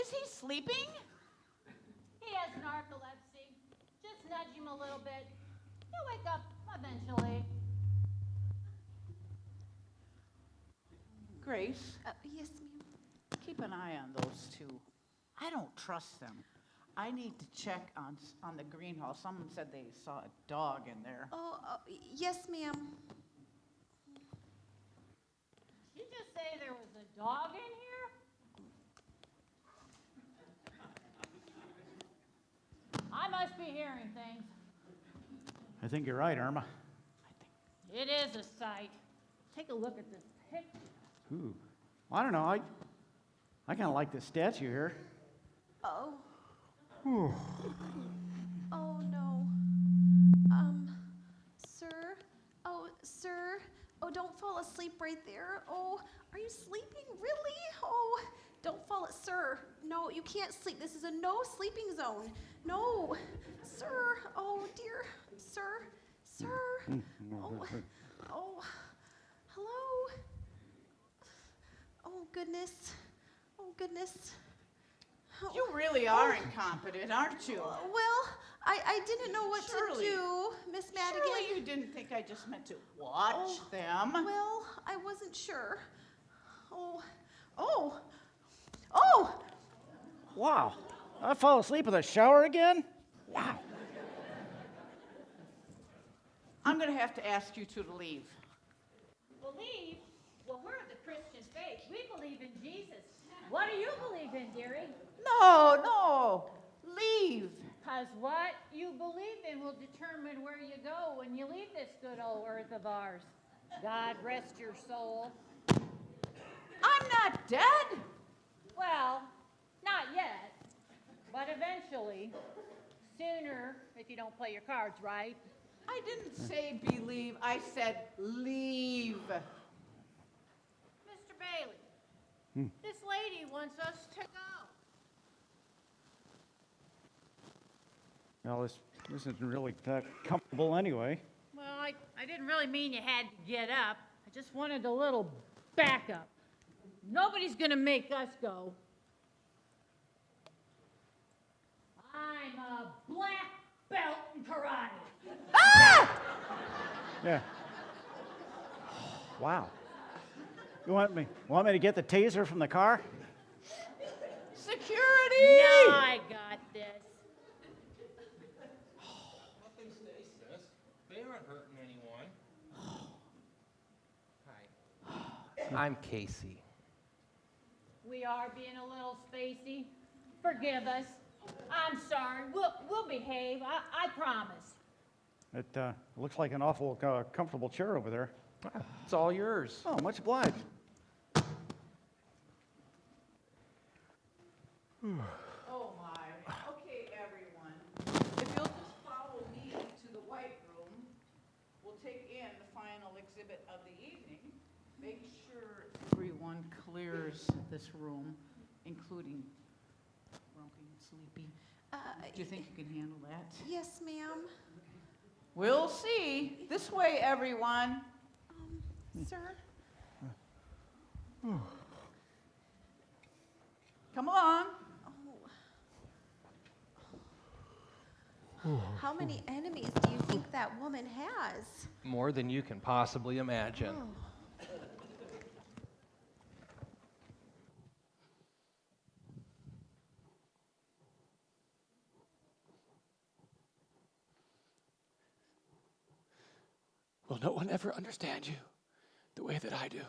Is he sleeping? He has narcolepsy. Just nudge him a little bit. He'll wake up eventually. Grace, Yes, ma'am. keep an eye on those two. I don't trust them. I need to check on the greenhouse. Someone said they saw a dog in there. Yes, ma'am. Did you just say there was a dog in here? I must be hearing things. I think you're right, Irma. It is a sight. Take a look at this picture. Ooh. I don't know. I kind of like this statue here. Oh. Ooh. Oh, no. Sir? Oh, sir? Oh, don't fall asleep right there. Oh, are you sleeping? Really? Oh, don't fall asleep. Sir, no, you can't sleep. This is a no sleeping zone. No. Sir, oh, dear. Sir? Oh, hello? goodness. Oh, goodness. Oh. You really are incompetent, aren't you? Well, I didn't know what Surely. to do, Miss Madigan. Surely you didn't think I just meant to watch them. Well, I wasn't sure. Oh. Wow. I fall asleep in the shower again? Wow. I'm going to have to ask you two to leave. Believe? Well, we're the Christian faith. We believe in Jesus. What do you believe in, dearie? No. Leave. Because what you believe in will determine where you go when you leave this good old earth of ours. God rest your soul. I'm not dead. Well, not yet, but eventually. Sooner, if you don't play your cards right. I didn't say believe. I said leave. Mr. Bailey, this lady wants us to go. Well, this isn't really that comfortable anyway. Well, I didn't really mean you had to get up. I just wanted a little backup. Nobody's going to make us go. I'm a black belt in karate. Yeah. Wow. You want me to get the taser from the car? Security! No, I got this. Nothing, sis. They aren't hurting anyone. Hi. I'm Casey. We are being a little spacey. Forgive us. I'm sorry. We'll behave. I promise. It looks like an awful comfortable chair over there. It's all yours. Oh, much obliged. Oh my. Okay, everyone. If you'll just follow me to the White Room, we'll take in the final exhibit of the evening. Make sure everyone clears this room, including Grumpy and Sleepy. Do you think you can handle that? Yes, ma'am. We'll see. This way, everyone. Sir? Come along. How many enemies do you think that woman has? More than you can possibly imagine. Will no one ever understand you the way that I do?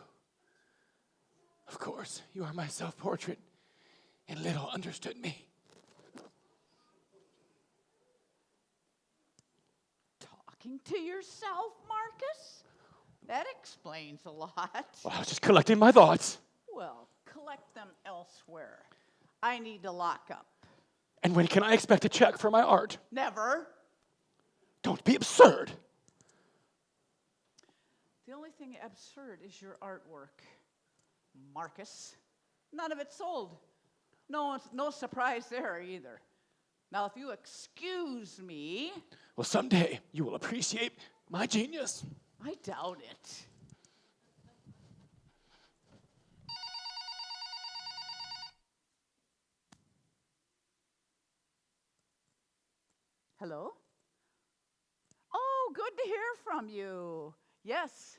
Of course, you are my self-portrait, and little understood me. Talking to yourself, Marcus? That explains a lot. Well, I was just collecting my thoughts. Well, collect them elsewhere. I need to lock up. And when can I expect a check for my art? Never. Don't be absurd. The only thing absurd is your artwork, Marcus. None of it sold. No surprise there either. Now, if you excuse me. Well, someday you will appreciate my genius. I doubt it. Hello? Oh, good to hear from you. Yes,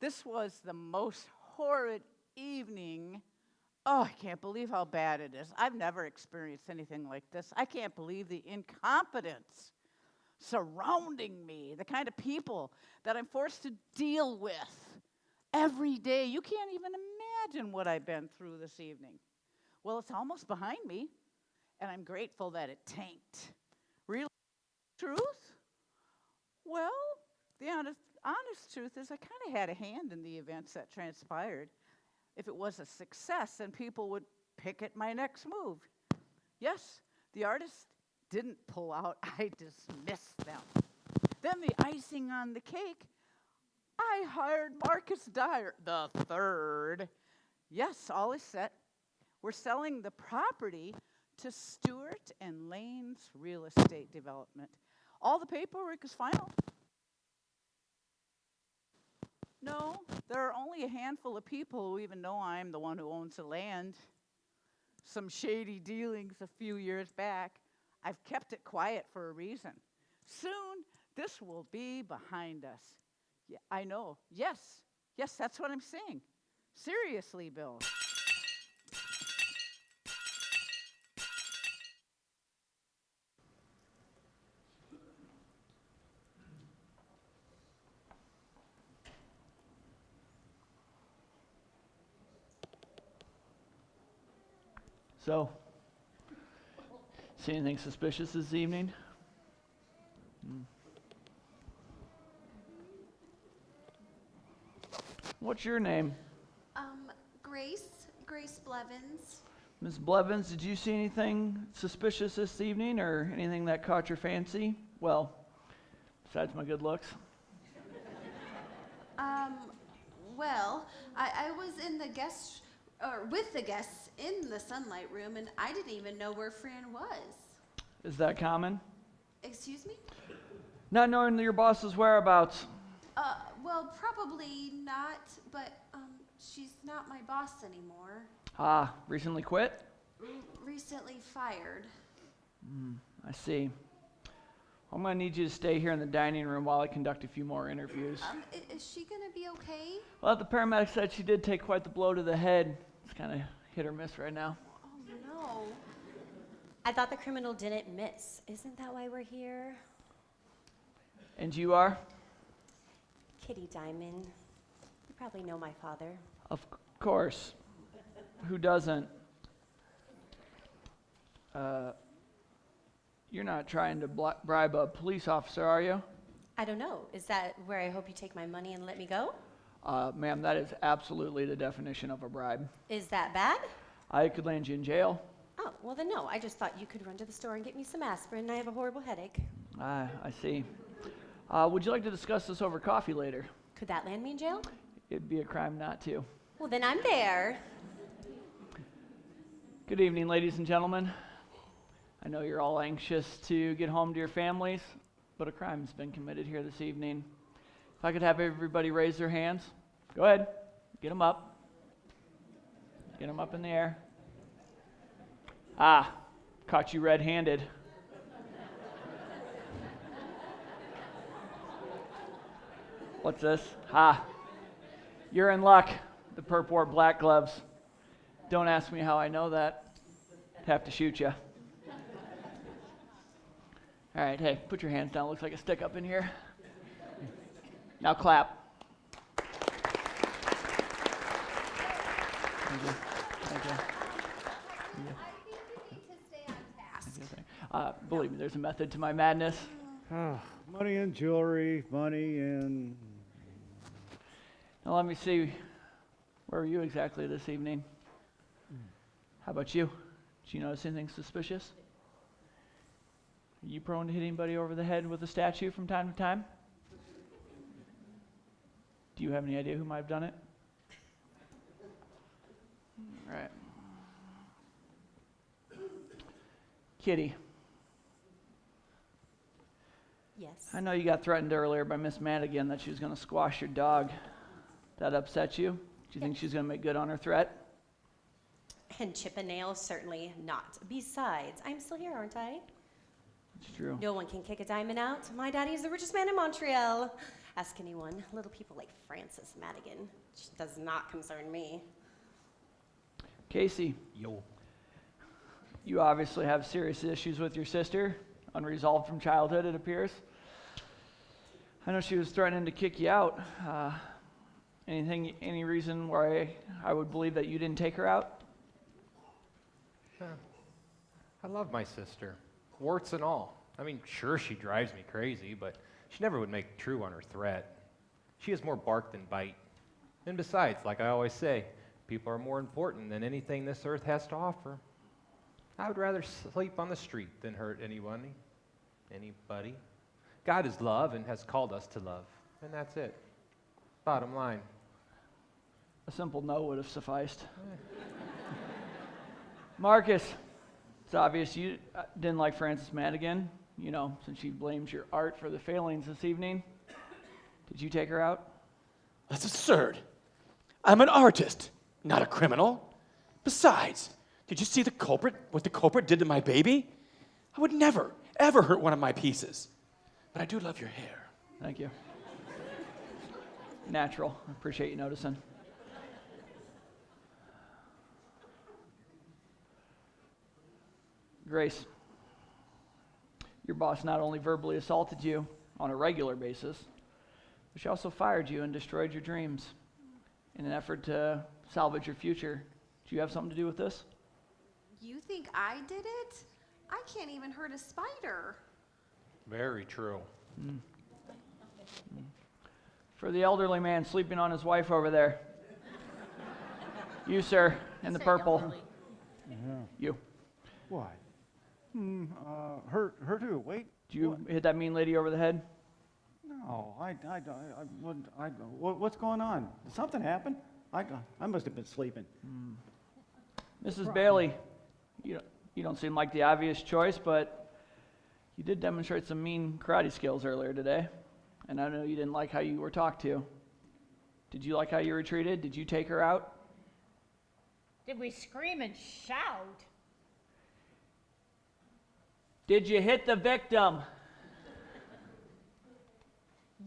this was the most horrid evening. Oh, I can't believe how bad it is. I've never experienced anything like this. I can't believe the incompetence surrounding me, the kind of people that I'm forced to deal with every day. You can't even imagine what I've been through this evening. Well, it's almost behind me, and I'm grateful that it tanked. Really? Truth? Well, the honest truth is I kind of had a hand in the events that transpired. If it was a success, then people would pick at my next move. Yes, the artist didn't pull out. I dismissed them. Then the icing on the cake, I hired Marcus Dyer the third. Yes, all is set. We're selling the property to Stewart and Lane's Real Estate Development. All the paperwork is final. No, there are only a handful of people who even know I'm the one who owns the land. Some shady dealings a few years back. I've kept it quiet for a reason. Soon, this will be behind us. Yeah, I know. Yes, that's what I'm saying. Seriously, Bill. So, see anything suspicious this evening? What's your name? Grace Blevins. Ms. Blevins, did you see anything suspicious this evening or anything that caught your fancy? Well, besides my good looks. Well, I was in the guest, or with the guests in the sunlight room, and I didn't even know where Fran was. Is that common? Excuse me? Not knowing your boss's whereabouts. Well, probably not, but she's not my boss anymore. Ah, recently quit? Recently fired. I see. I'm going to need you to stay here in the dining room while I conduct a few more interviews. Is she gonna be okay? Well, the paramedic said she did take quite the blow to the head. It's kind of hit or miss right now. Oh no. I thought the criminal didn't miss. Isn't that why we're here? And you are? Kitty Diamond. You probably know my father. Of course. Who doesn't? You're not trying to bribe a police officer, are you? I don't know. Is that where I hope you take my money and let me go? Ma'am, that is absolutely the definition of a bribe. Is that bad? I could land you in jail. Oh, well then no. I just thought you could run to the store and get me some aspirin. I have a horrible headache. I see. Would you like to discuss this over coffee later? Could that land me in jail? It'd be a crime not to. Well, then I'm there. Good evening, ladies and gentlemen. I know you're all anxious to get home to your families, but a crime's been committed here this evening. If I could have everybody raise their hands. Go ahead. Get them up. Get them up in the air. Ah, caught you red-handed. What's this? Ha. You're in luck. The perp wore black gloves. Don't ask me how I know that. I'd have to shoot you. All right, hey, put your hands down. Looks like a stick up in here. Now clap. Thank you. Thank you. I think you need to stay on task. Believe me, there's a method to my madness. Money and jewelry, money and... Now let me see. Where were you exactly this evening? How about you? Did you notice anything suspicious? Are you prone to hit anybody over the head with a statue from time to time? Do you have any idea who might have done it? All right. Kitty. Yes. I know you got threatened earlier by Miss Madigan that she was going to squash your dog. That upset you? Do you think she's going to make good on her threat? And chip a nail, certainly not. Besides, I'm still here, aren't I? It's true. No one can kick a diamond out. My daddy is the richest man in Montreal. Ask anyone. Little people like Francis Madigan. She does not concern me. Casey. Yo. You obviously have serious issues with your sister, unresolved from childhood, it appears. I know she was threatening to kick you out. Any reason why I would believe that you didn't take her out? I love my sister, warts and all. I mean, sure, she drives me crazy, but she never would make true on her threat. She has more bark than bite. And besides, like I always say, people are more important than anything this earth has to offer. I would rather sleep on the street than hurt anybody. God is love and has called us to love, and that's it. Bottom line. A simple no would have sufficed. Marcus, it's obvious you didn't like Francis Madigan, since she blames your art for the failings this evening. Did you take her out? That's absurd. I'm an artist, not a criminal. Besides, did you see what the culprit did to my baby? I would never, ever hurt one of my pieces. But I do love your hair. Thank you. Natural. I appreciate you noticing. Grace, your boss not only verbally assaulted you on a regular basis, but she also fired you and destroyed your dreams in an effort to salvage your future. Do you have something to do with this? You think I did it? I can't even hurt a spider. Very true. For the elderly man sleeping on his wife over there. You, sir, in the purple. Yeah. You. Why? Her too. Wait. Did you hit that mean lady over the head? No, what's going on? Did something happen? I must have been sleeping. Mrs. Bailey, you don't seem like the obvious choice, but you did demonstrate some mean karate skills earlier today. And I know you didn't like how you were talked to. Did you like how you were treated? Did you take her out? Did we scream and shout? Did you hit the victim?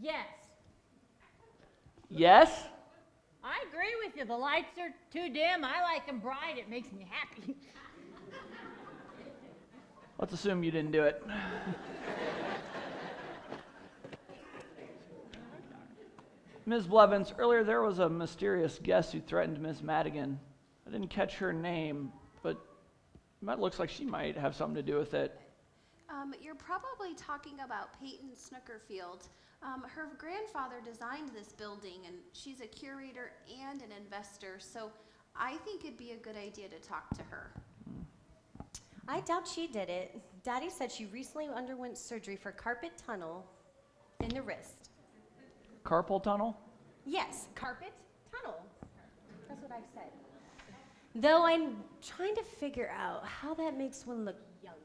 Yes. Yes? I agree with you. The lights are too dim. I like them bright. It makes me happy. Let's assume you didn't do it. Ms. Blevins, earlier there was a mysterious guest who threatened Miss Madigan. I didn't catch her name, but it looks like she might have something to do with it. You're probably talking about Peyton Snookerfield. Her grandfather designed this building, and she's a curator and an investor, so I think it'd be a good idea to talk to her. I doubt she did it. Daddy said she recently underwent surgery for carpet tunnel in the wrist. Carpal tunnel? Yes, carpet tunnel. That's what I said. Though I'm trying to figure out how that makes one look younger.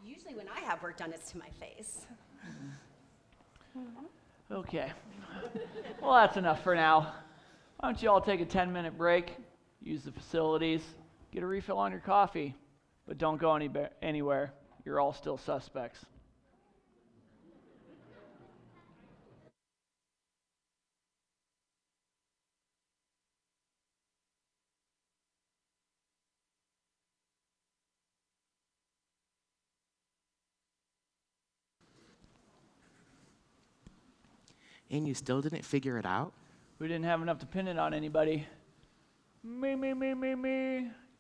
Usually when I have work done, it's to my face. Okay. Well, that's enough for now. Why don't you all take a 10-minute break, use the facilities, get a refill on your coffee, but don't go anywhere. You're all still suspects. And you still didn't figure it out? We didn't have enough to pin it on anybody. Me.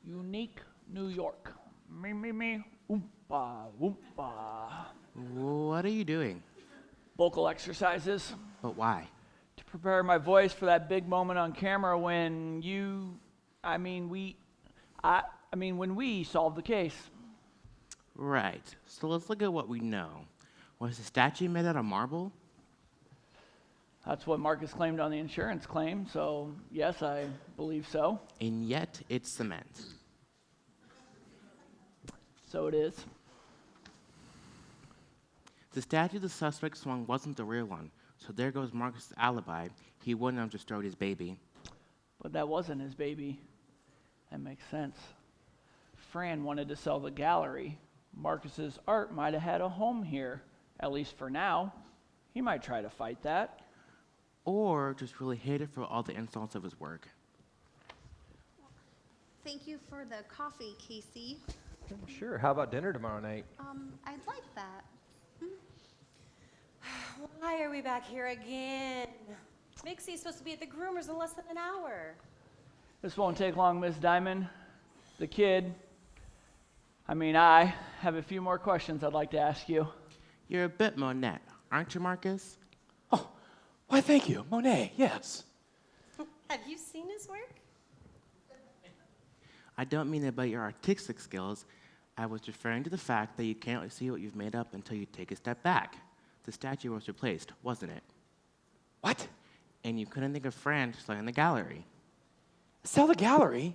Unique New York. Me. Oompa, oompa. What are you doing? Vocal exercises. But why? To prepare my voice for that big moment on camera when when we solved the case. Right. So let's look at what we know. Was the statue made out of marble? That's what Marcus claimed on the insurance claim, so yes, I believe so. And yet it's cement. So it is. The statue the suspect swung wasn't the real one, so there goes Marcus' alibi. He wouldn't have destroyed his baby. But that wasn't his baby. That makes sense. Fran wanted to sell the gallery. Marcus's art might have had a home here, at least for now. He might try to fight that. Or just really hate it for all the insults of his work. Thank you for the coffee, Casey. Sure. How about dinner tomorrow night? I'd like that. Why are we back here again? Mixie's supposed to be at the groomers in less than an hour. This won't take long, Miss Diamond. I have a few more questions I'd like to ask you. You're a bit Monet, aren't you, Marcus? Oh, why thank you. Monet, yes. Have you seen his work? I don't mean about your artistic skills. I was referring to the fact that you can't see what you've made up until you take a step back. The statue was replaced, wasn't it? What? And you couldn't think of Fran selling the gallery. Sell the gallery?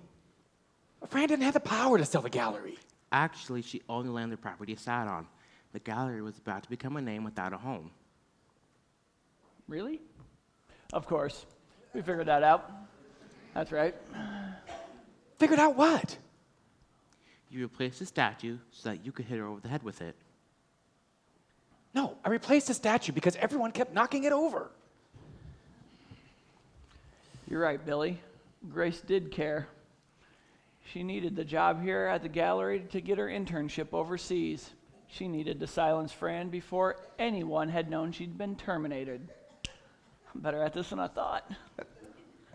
Fran didn't have the power to sell the gallery. Actually, she owned the land the property sat on. The gallery was about to become a name without a home. Really? Of course. We figured that out. That's right. Figured out what? You replaced the statue so that you could hit her over the head with it. No, I replaced the statue because everyone kept knocking it over. You're right, Billy. Grace did care. She needed the job here at the gallery to get her internship overseas. She needed to silence Fran before anyone had known she'd been terminated. I'm better at this than I thought.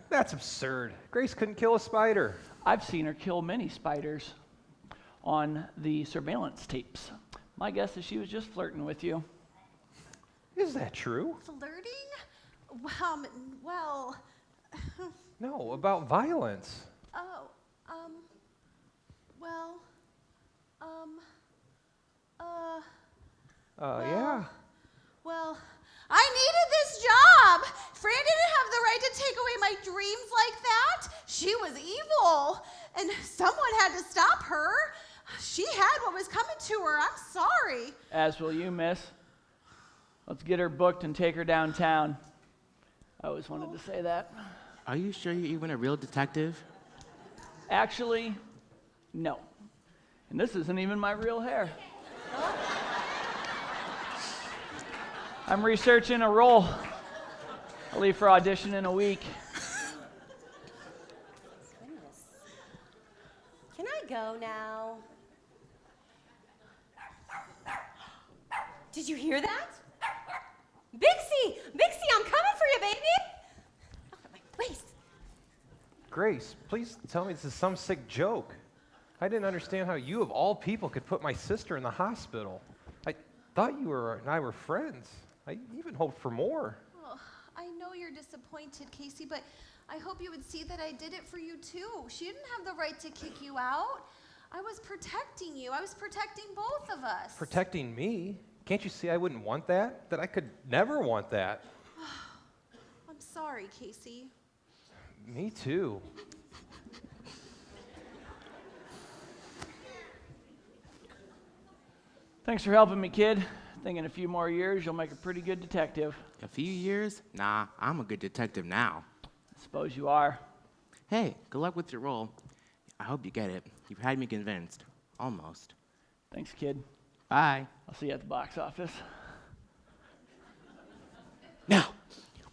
That's absurd. Grace couldn't kill a spider. I've seen her kill many spiders on the surveillance tapes. My guess is she was just flirting with you. Is that true? Flirting? Well, No, about violence. oh, well, Yeah. well, I needed this job. Fran didn't have the right to take away my dreams like that. She was evil, and someone had to stop her. She had what was coming to her. I'm sorry. As will you, miss. Let's get her booked and take her downtown. I always wanted to say that. Are you sure you're even a real detective? Actually, no. And this isn't even my real hair. I'm researching a role. I'll leave for audition in a week. Goodness. Can I go now? Did you hear that? Bixie! Bixie, I'm coming for you, baby! Oh, my waist. Grace, please tell me this is some sick joke. I didn't understand how you, of all people, could put my sister in the hospital. I thought you and I were friends. I even hoped for more. Oh, I know you're disappointed, Casey, but I hope you would see that I did it for you too. She didn't have the right to kick you out. I was protecting you. I was protecting both of us. Protecting me? Can't you see I wouldn't want that? That I could never want that. I'm sorry, Casey. Me too. Thanks for helping me, kid. Think in a few more years you'll make a pretty good detective. A few years? Nah, I'm a good detective now. I suppose you are. Hey, good luck with your role. I hope you get it. You've had me convinced. Almost. Thanks, kid. Bye. I'll see you at the box office. Now,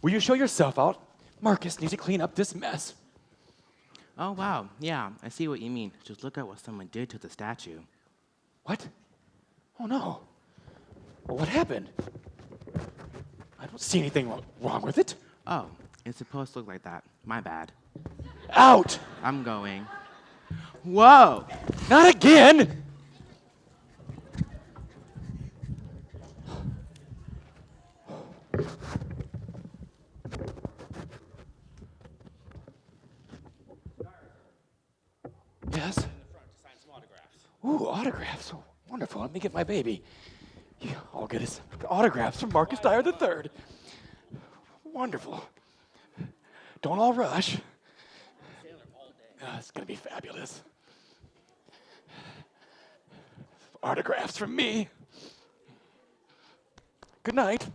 will you show yourself out? Marcus needs to clean up this mess. Oh, wow. Yeah, I see what you mean. Just look at what someone did to the statue. What? Oh, no. Well, what happened? I don't see anything wrong with it. Oh, it's supposed to look like that. My bad. Out! I'm going. Whoa! Not again! Yes? Ooh, autographs. Oh, wonderful. Let me get my baby. Yeah, I'll get his autographs from Marcus Dyer III. Wonderful. Don't all rush. It's going to be fabulous. Autographs from me. Good night.